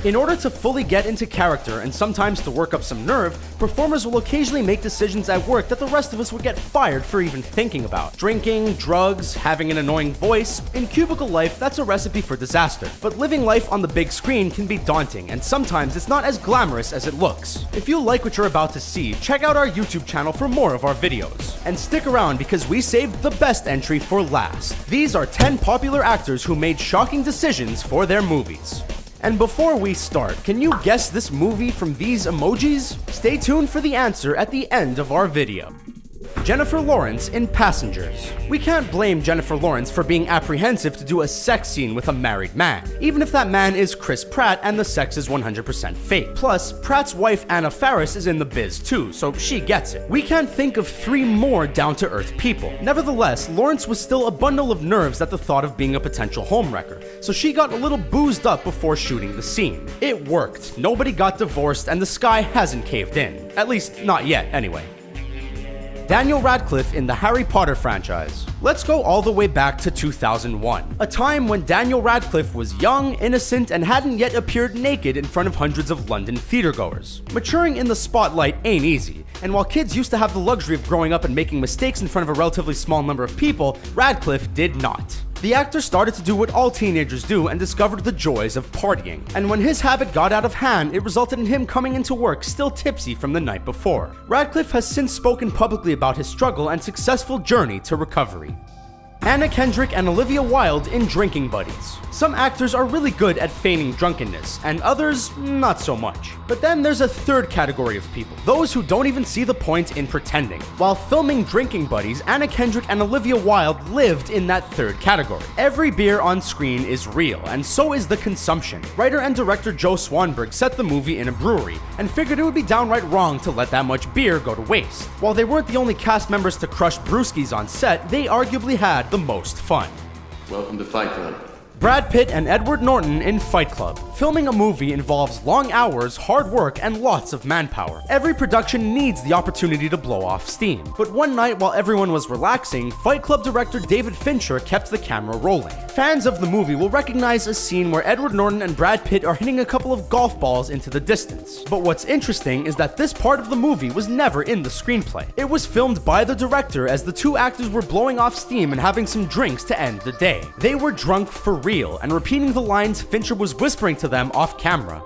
In order to fully get into character and sometimes to work up some nerve, performers will occasionally make decisions at work that the rest of us would get fired for even thinking about. Drinking, drugs, having an annoying voice. In cubicle life, that's a recipe for disaster. But living life on the big screen can be daunting, and sometimes it's not as glamorous as it looks. If you like what you're about to see, check out our YouTube channel for more of our videos. And stick around because we saved the best entry for last. These are 10 popular actors who made shocking decisions for their movies. And before we start, can you guess this movie from these emojis? Stay tuned for the answer at the end of our video. Jennifer Lawrence in Passengers. We can't blame Jennifer Lawrence for being apprehensive to do a sex scene with a married man, even if that man is Chris Pratt and the sex is 100% fake. Plus, Pratt's wife Anna Faris is in the biz too, so she gets it. We can't think of 3 more down-to-earth people. Nevertheless, Lawrence was still a bundle of nerves at the thought of being a potential homewrecker, so she got a little boozed up before shooting the scene. It worked. Nobody got divorced and the sky hasn't caved in. At least, not yet, anyway. Daniel Radcliffe in the Harry Potter franchise. Let's go all the way back to 2001, a time when Daniel Radcliffe was young, innocent, and hadn't yet appeared naked in front of hundreds of London theatergoers. Maturing in the spotlight ain't easy, and while kids used to have the luxury of growing up and making mistakes in front of a relatively small number of people, Radcliffe did not. The actor started to do what all teenagers do and discovered the joys of partying. And when his habit got out of hand, it resulted in him coming into work still tipsy from the night before. Radcliffe has since spoken publicly about his struggle and successful journey to recovery. Anna Kendrick and Olivia Wilde in Drinking Buddies. Some actors are really good at feigning drunkenness, and others not so much. But then there's a third category of people, those who don't even see the point in pretending. While filming Drinking Buddies, Anna Kendrick and Olivia Wilde lived in that third category. Every beer on screen is real, and so is the consumption. Writer and director Joe Swanberg set the movie in a brewery, and figured it would be downright wrong to let that much beer go to waste. While they weren't the only cast members to crush brewskis on set, they arguably had the most fun. Welcome to Fight Club. Brad Pitt and Edward Norton in Fight Club. Filming a movie involves long hours, hard work, and lots of manpower. Every production needs the opportunity to blow off steam. But one night while everyone was relaxing, Fight Club director David Fincher kept the camera rolling. Fans of the movie will recognize a scene where Edward Norton and Brad Pitt are hitting a couple of golf balls into the distance. But what's interesting is that this part of the movie was never in the screenplay. It was filmed by the director as the 2 actors were blowing off steam and having some drinks to end the day. They were drunk for real and repeating the lines Fincher was whispering to them off camera.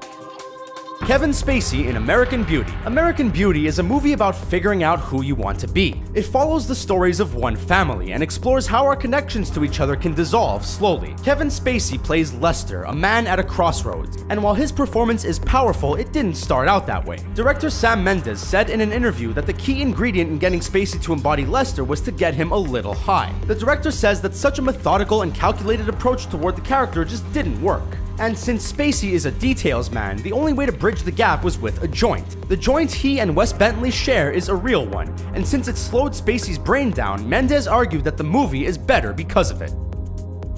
Kevin Spacey in American Beauty. American Beauty is a movie about figuring out who you want to be. It follows the stories of one family and explores how our connections to each other can dissolve slowly. Kevin Spacey plays Lester, a man at a crossroads, and while his performance is powerful, it didn't start out that way. Director Sam Mendes said in an interview that the key ingredient in getting Spacey to embody Lester was to get him a little high. The director says that such a methodical and calculated approach toward the character just didn't work. And since Spacey is a details man, the only way to bridge the gap was with a joint. The joint he and Wes Bentley share is a real one, and since it slowed Spacey's brain down, Mendes argued that the movie is better because of it.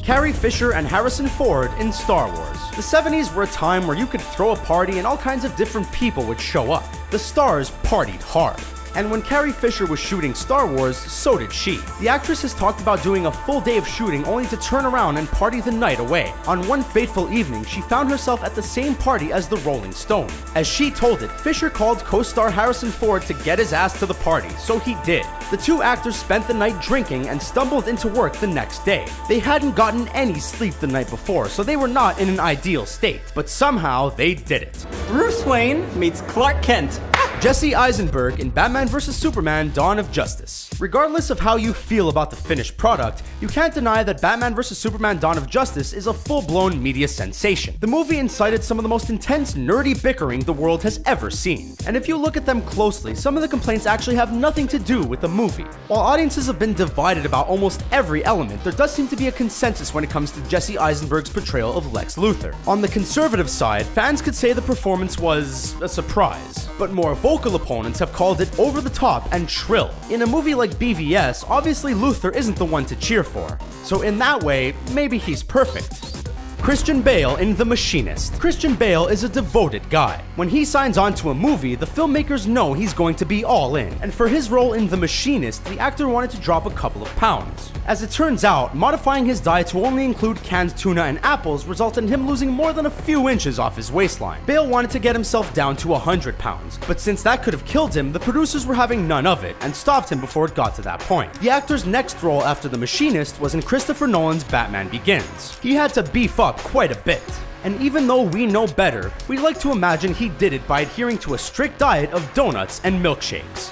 Carrie Fisher and Harrison Ford in Star Wars. The 70s were a time where you could throw a party and all kinds of different people would show up. The stars partied hard. And when Carrie Fisher was shooting Star Wars, so did she. The actress has talked about doing a full day of shooting only to turn around and party the night away. On one fateful evening, she found herself at the same party as the Rolling Stone. As she told it, Fisher called co-star Harrison Ford to get his ass to the party, so he did. The 2 actors spent the night drinking and stumbled into work the next day. They hadn't gotten any sleep the night before, so they were not in an ideal state. But somehow, they did it. Bruce Wayne meets Clark Kent. Jesse Eisenberg in Batman vs. Superman: Dawn of Justice. Regardless of how you feel about the finished product, you can't deny that Batman vs. Superman: Dawn of Justice is a full-blown media sensation. The movie incited some of the most intense, nerdy bickering the world has ever seen. And if you look at them closely, some of the complaints actually have nothing to do with the movie. While audiences have been divided about almost every element, there does seem to be a consensus when it comes to Jesse Eisenberg's portrayal of Lex Luthor. On the conservative side, fans could say the performance was a surprise, but more vocal opponents have called it over the top and shrill. In a movie like BVS, obviously Luthor isn't the one to cheer for. So in that way, maybe he's perfect. Christian Bale in The Machinist. Christian Bale is a devoted guy. When he signs on to a movie, the filmmakers know he's going to be all in, and for his role in The Machinist, the actor wanted to drop a couple of pounds. As it turns out, modifying his diet to only include canned tuna and apples resulted in him losing more than a few inches off his waistline. Bale wanted to get himself down to 100 pounds, but since that could have killed him, the producers were having none of it and stopped him before it got to that point. The actor's next role after The Machinist was in Christopher Nolan's Batman Begins. He had to beef up quite a bit. And even though we know better, we like to imagine he did it by adhering to a strict diet of donuts and milkshakes.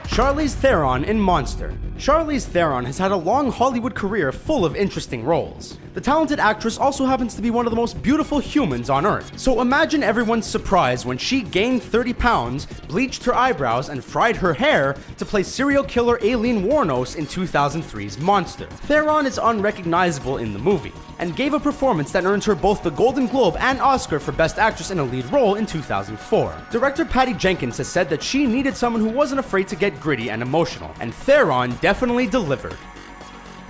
Charlize Theron in Monster. Charlize Theron has had a long Hollywood career full of interesting roles. The talented actress also happens to be one of the most beautiful humans on earth. So imagine everyone's surprise when she gained 30 pounds, bleached her eyebrows, and fried her hair to play serial killer Aileen Wuornos in 2003's Monster. Theron is unrecognizable in the movie, and gave a performance that earned her both the Golden Globe and Oscar for Best Actress in a Lead Role in 2004. Director Patty Jenkins has said that she needed someone who wasn't afraid to get gritty and emotional, and Theron definitely delivered.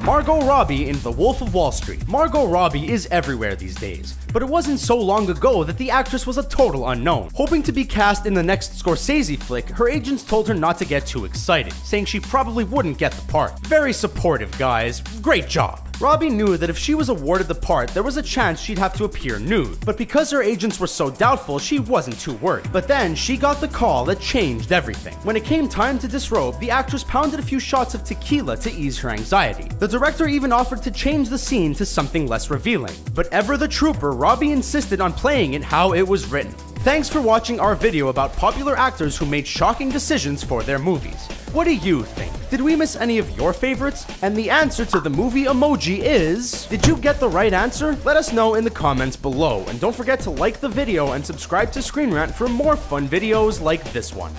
Margot Robbie in The Wolf of Wall Street. Margot Robbie is everywhere these days, but it wasn't so long ago that the actress was a total unknown. Hoping to be cast in the next Scorsese flick, her agents told her not to get too excited, saying she probably wouldn't get the part. Very supportive, guys. Great job. Robbie knew that if she was awarded the part, there was a chance she'd have to appear nude, but because her agents were so doubtful, she wasn't too worried. But then, she got the call that changed everything. When it came time to disrobe, the actress pounded a few shots of tequila to ease her anxiety. The director even offered to change the scene to something less revealing. But ever the trooper, Robbie insisted on playing it how it was written. Thanks for watching our video about popular actors who made shocking decisions for their movies. What do you think? Did we miss any of your favorites? And the answer to the movie emoji is... Did you get the right answer? Let us know in the comments below, and don't forget to like the video and subscribe to Screen Rant for more fun videos like this one.